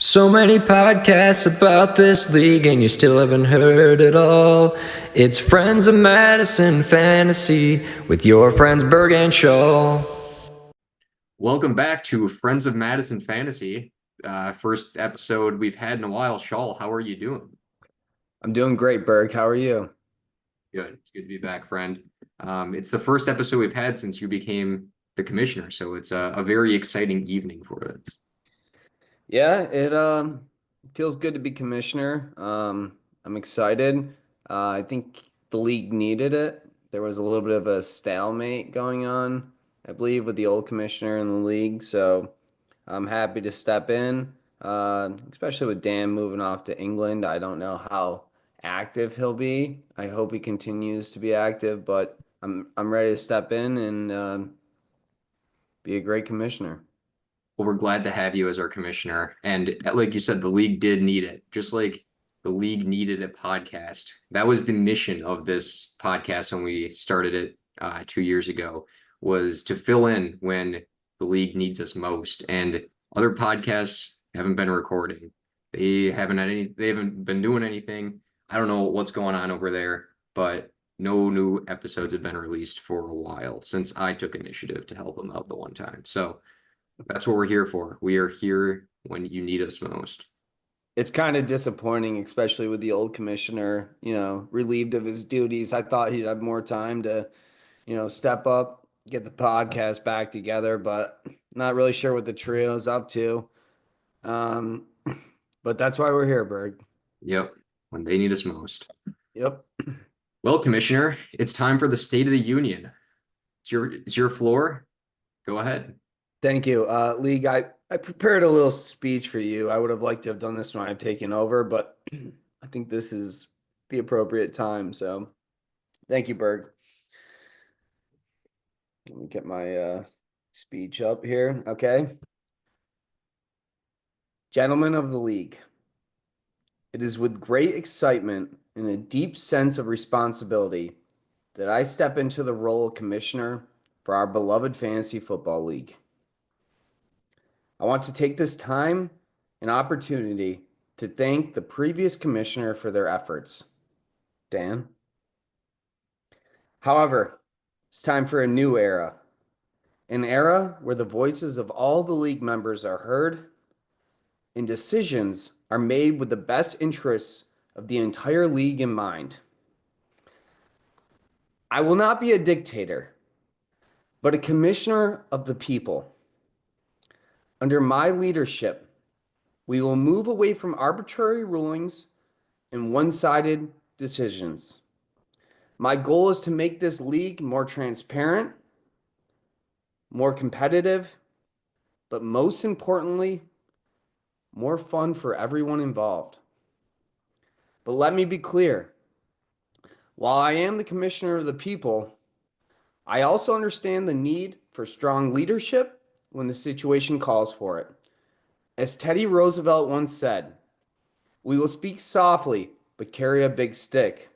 So many podcasts about this league, and you still haven't heard it all. It's Friends of Madison Fantasy with your friends Bergh and Schaal. Welcome back to Friends of Madison Fantasy. First episode we've had in a while. Schaal, how are you doing? I'm doing great, Berg. How are you? Good. It's good to be back, friend. It's the first episode we've had since you became the commissioner, so it's a very exciting evening for us. Yeah, it feels good to be commissioner. I'm excited. I think the league needed it. There was a little bit of a stalemate going on, I believe, with the old commissioner in the league. So I'm happy to step in, especially with Dan moving off to England. I don't know how active he'll be. I hope he continues to be active, but I'm ready to step in and be a great commissioner. Well, we're glad to have you as our commissioner. And like you said, the league did need it, just like the league needed a podcast. That was the mission of this podcast when we started it 2 years ago, was to fill in when the league needs us most. And other podcasts haven't been recording. They haven't been doing anything. I don't know what's going on over there, but no new episodes have been released for a while since I took initiative to help them out the one time. So that's what we're here for. We are here when you need us most. It's kind of disappointing, especially with the old commissioner, relieved of his duties. I thought he'd have more time to, step up, get the podcast back together, but not really sure what the trio's up to. Um, but that's why we're here, Berg. Yep, when they need us most. Yep. Well, Commissioner, it's time for the State of the Union. It's your floor. Go ahead. Thank you. League, I prepared a little speech for you. I would have liked to have done this when I've taken over, but I think this is the appropriate time. So thank you, Berg. Let me get my speech up here. Okay. Gentlemen of the league, it is with great excitement and a deep sense of responsibility that I step into the role of commissioner for our beloved fantasy football league. I want to take this time and opportunity to thank the previous commissioner for their efforts. Dan. However, it's time for a new era. An era where the voices of all the league members are heard and decisions are made with the best interests of the entire league in mind. I will not be a dictator, but a commissioner of the people. Under my leadership, we will move away from arbitrary rulings and one-sided decisions. My goal is to make this league more transparent, more competitive, but most importantly, more fun for everyone involved. But let me be clear. While I am the commissioner of the people, I also understand the need for strong leadership when the situation calls for it. As Teddy Roosevelt once said, we will speak softly, but carry a big stick.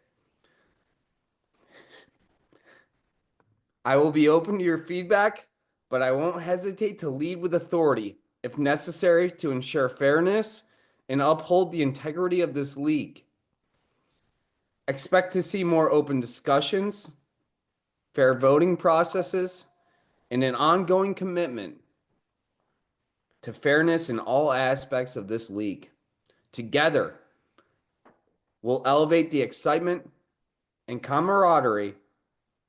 I will be open to your feedback, but I won't hesitate to lead with authority if necessary to ensure fairness and uphold the integrity of this league. Expect to see more open discussions, fair voting processes, and an ongoing commitment to fairness in all aspects of this league. Together, we'll elevate the excitement and camaraderie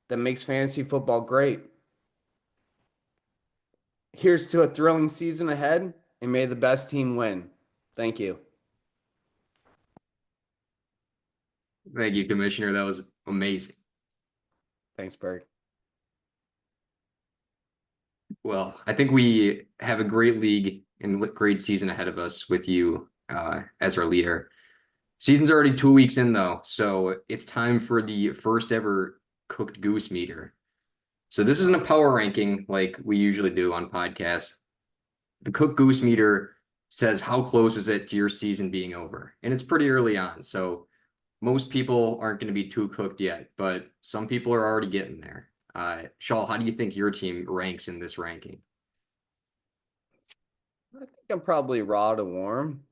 that makes fantasy football great. Here's to a thrilling season ahead, and may the best team win. Thank you. Thank you, Commissioner. That was amazing. Thanks, Berg. Well, I think we have a great league and great season ahead of us with you as our leader. Season's already 2 weeks in, though, so it's time for the first ever cooked goose meter. So this isn't a power ranking like we usually do on podcasts. The cooked goose meter says how close is it to your season being over, and it's pretty early on, so most people aren't going to be too cooked yet, but some people are already getting there. Schaal, how do you think your team ranks in this ranking? I think I'm probably raw to warm.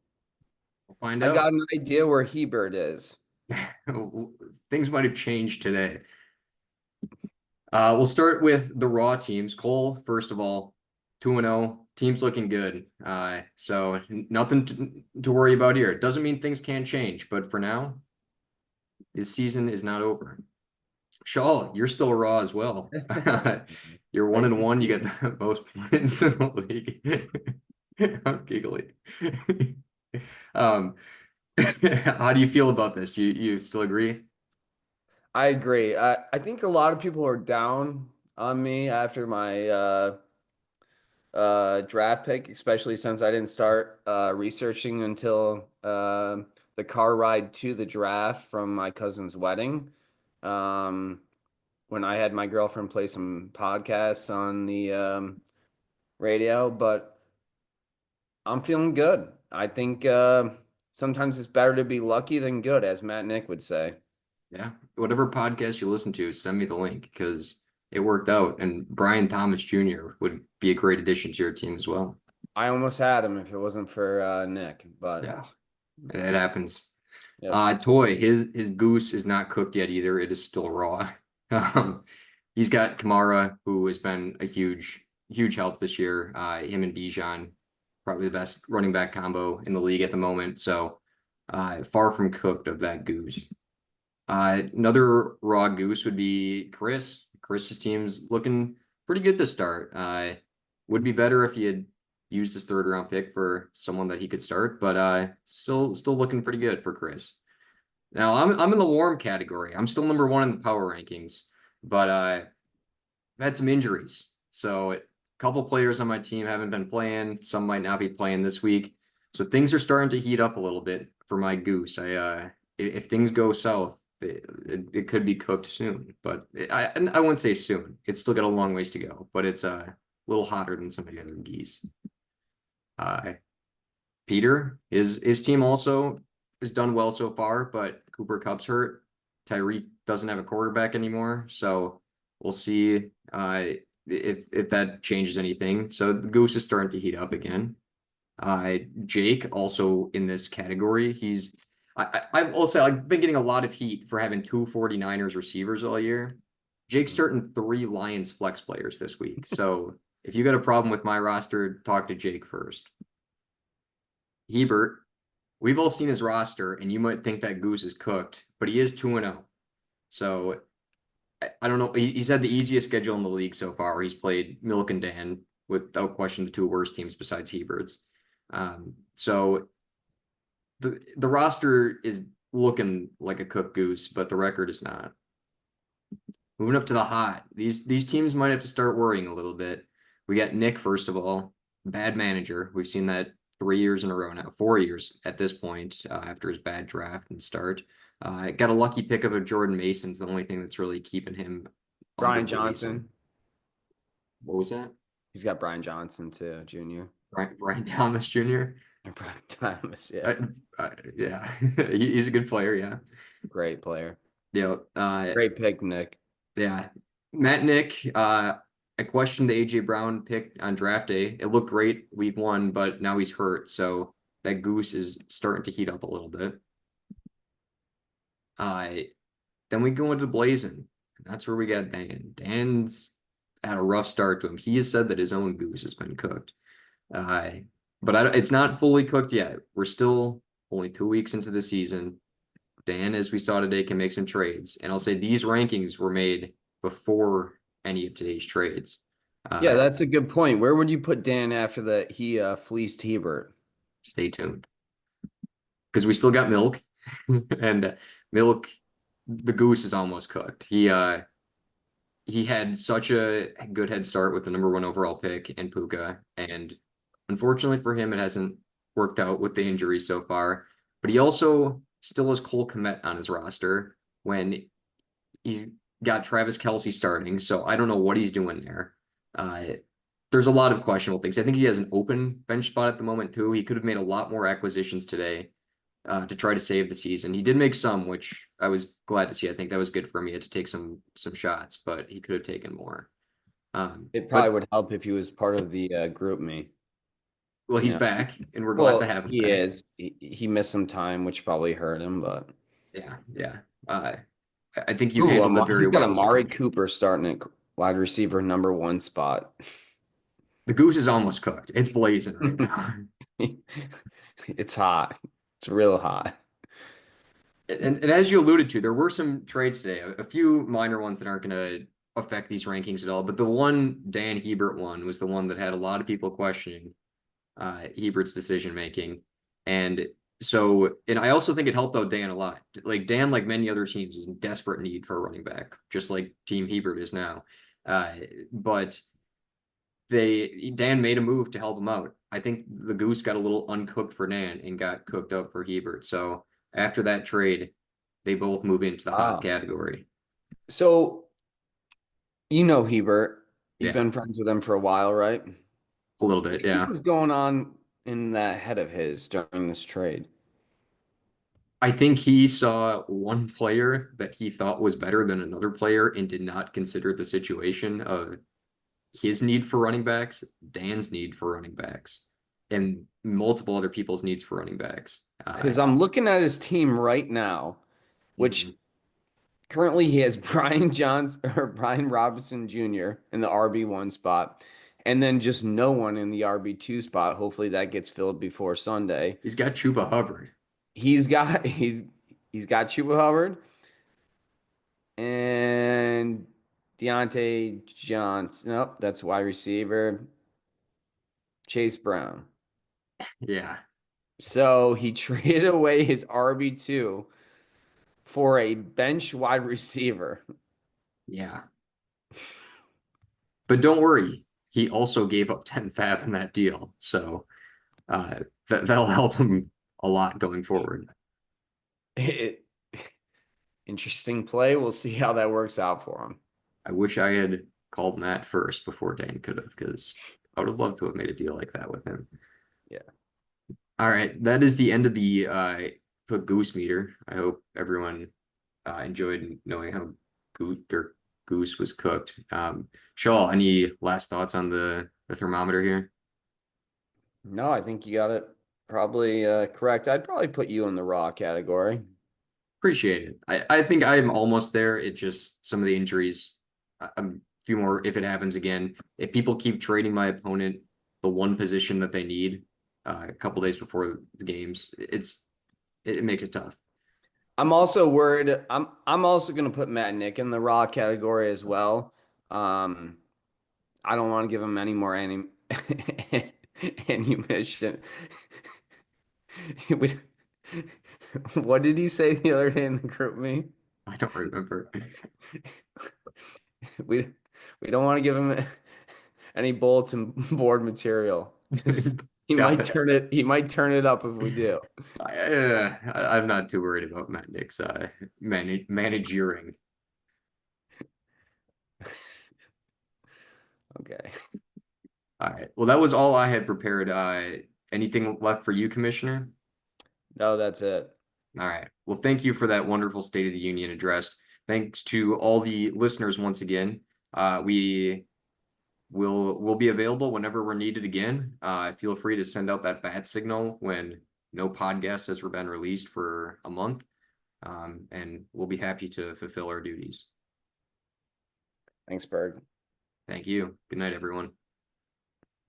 We'll find I got out. an idea where Hebert is. Things might have changed today. We'll start with the raw teams. Cole, first of all, 2-0. Team's looking good. So nothing to worry about here. It doesn't mean things can't change, but for now, this season is not over. Schaal, you're still raw as well. You're Great to 1-1. You see. get the most points in the league. I'm giggly. Um, how do you feel about this? You still agree? I agree. I think a lot of people are down on me after my draft pick, especially since I didn't start researching until the car ride to the draft from my cousin's wedding. Um, when I had my girlfriend play some podcasts on the radio, but I'm feeling good. I think sometimes it's better to be lucky than good, as Matt Nick would say. Yeah. Whatever podcast you listen to, send me the link because it worked out. And Brian Thomas Jr. would be a great addition to your team as well. I almost had him if it wasn't for Nick, but Yeah, it happens. yep. Toy, his goose is not cooked yet either. It is still raw. Um, he's got Kamara, who has been a huge help this year. Him and Bijan, probably the best running back combo in the league at the moment. So far from cooked of that goose. Another raw goose would be Chris. Chris's team's looking pretty good to start. Would be better if he had used his third round pick for someone that he could start, but still looking pretty good for Chris. Now I'm in the warm category. I'm still number 1 in the power rankings, but I've had some injuries. So a couple players on my team haven't been playing. Some might not be playing this week. So things are starting to heat up a little bit for my goose. If things go south, it could be cooked soon, but I wouldn't say soon. It's still got a long ways to go, but it's a little hotter than some of the other geese. Uh, Peter, his team also has done well so far, but Cooper Kupp's hurt. Tyreek doesn't have a quarterback anymore, so we'll see if that changes anything. So the goose is starting to heat up again. Jake also in this category. I will say I've been getting a lot of heat for having 2 49ers receivers all year. Jake's starting 3 Lions flex players this week. So if you got a problem with my roster, talk to Jake first. Hebert, we've all seen his roster, and you might think that goose is cooked, but he is 2-0. So I don't know. He's had the easiest schedule in the league so far. He's played Milk and Dan, without question, the 2 worst teams besides Hebert's. So the roster is looking like a cooked goose, but the record is not. Moving up to the hot. These teams might have to start worrying a little bit. We got Nick, first of all, bad manager. We've seen that 3 years in a row now, 4 years at this point, after his bad draft and start. Got a lucky pickup of Jordan Mason's the only thing that's really keeping him under Brian the radar. Johnson. What was that? He's got Brian Johnson too, Jr. Brian Thomas Jr. And Brian Thomas, yeah. Yeah, he's a good player. Yeah, Great player. yeah. Great pick, Nick. Yeah. Matt Nick, I questioned the AJ Brown pick on draft day. It looked great week 1, but now he's hurt. So that goose is starting to heat up a little bit. Then we go into Blazing. That's where we got Dan. Dan's had a rough start to him. He has said that his own goose has been cooked. But it's not fully cooked yet. We're still only 2 weeks into the season. Dan, as we saw today, can make some trades. And I'll say these rankings were made before any of today's trades. Yeah, that's a good point. Where would you put Dan after he fleeced Hebert? Stay tuned. Because we still got Milk. And Milk, the goose is almost cooked. He had such a good head start with the number 1 overall pick and Puka. And unfortunately for him, it hasn't worked out with the injury so far. But he also still has Cole Kmet on his roster when he's got Travis Kelce starting. So I don't know what he's doing there. There's a lot of questionable things. I think he has an open bench spot at the moment too. He could have made a lot more acquisitions today to try to save the season. He did make some, which I was glad to see. I think that was good for me to take some shots, but he could have taken more. It probably would help if he was part of the group me. Well, he's Yeah. back, and we're glad to Well, have him he back. is. He missed some time, which probably hurt him, but Yeah, yeah. I think you ooh, handled it very he's got well as our Amari commissioner. Cooper starting at wide receiver #1 spot. The goose is almost cooked. It's blazing right now. It's hot. It's real hot. And as you alluded to, there were some trades today, a few minor ones that aren't going to affect these rankings at all. But the one Dan Hebert one was the one that had a lot of people questioning Hebert's decision making. And so, and I also think it helped out Dan a lot. Like Dan, like many other teams, is in desperate need for a running back, just like Team Hebert is now. But Dan made a move to help him out. I think the goose got a little uncooked for Dan and got cooked up for Hebert. So after that trade, they both move into the hot Wow. category. So, Hebert. You've Yeah, been friends with him for a while, right? a little What do bit. you think Yeah. was going on in that head of his during this trade? I think he saw one player that he thought was better than another player and did not consider the situation of his need for running backs, Dan's need for running backs, and multiple other people's needs for running backs. Because I'm looking at his team right now, which Mhm. currently he has Brian Robinson Jr. in the RB1 spot, and then just no one in the RB2 spot. Hopefully that gets filled before Sunday. He's got Chuba Hubbard. He's got Chuba Hubbard and Deontay Johnson. Nope, that's wide receiver. Chase Brown. Yeah, So he traded away his RB2 for a bench wide receiver. yeah. But don't worry, he also gave up 10 fab in that deal. So that'll help him a lot going forward. It, interesting play. We'll see how that works out for him. I wish I had called Matt first before Dan could have, because I would have loved to have made a deal like that with him. Yeah. All right, that is the end of the Goose meter. I hope everyone enjoyed knowing how their goose was cooked. Schaal, any last thoughts on the thermometer here? No, I think you got it probably correct. I'd probably put you in the raw category. Appreciate it. I think I'm almost there. It just some of the injuries, a few more if it happens again. If people keep trading my opponent the one position that they need a couple days before the games, it makes it tough. I'm also worried. I'm also going to put Matt Nick in the raw category as well. Um, I don't want to give him any more ammunition. We- What did he say the other day in the group me? I don't remember. We we don't want to give him any bulletin board material because Got it. he might turn it up if we do. I'm not too worried about Matt Nick's managing. Okay. All right. Well, that was all I had prepared. Anything left for you, Commissioner? No, that's it. All right. Well, thank you for that wonderful State of the Union address. Thanks to all the listeners once again. We'll be available whenever we're needed again. Feel free to send out that bat signal when no podcast has been released for a month, and we'll be happy to fulfill our duties. Thanks, Berg. Thank you. Good night, everyone.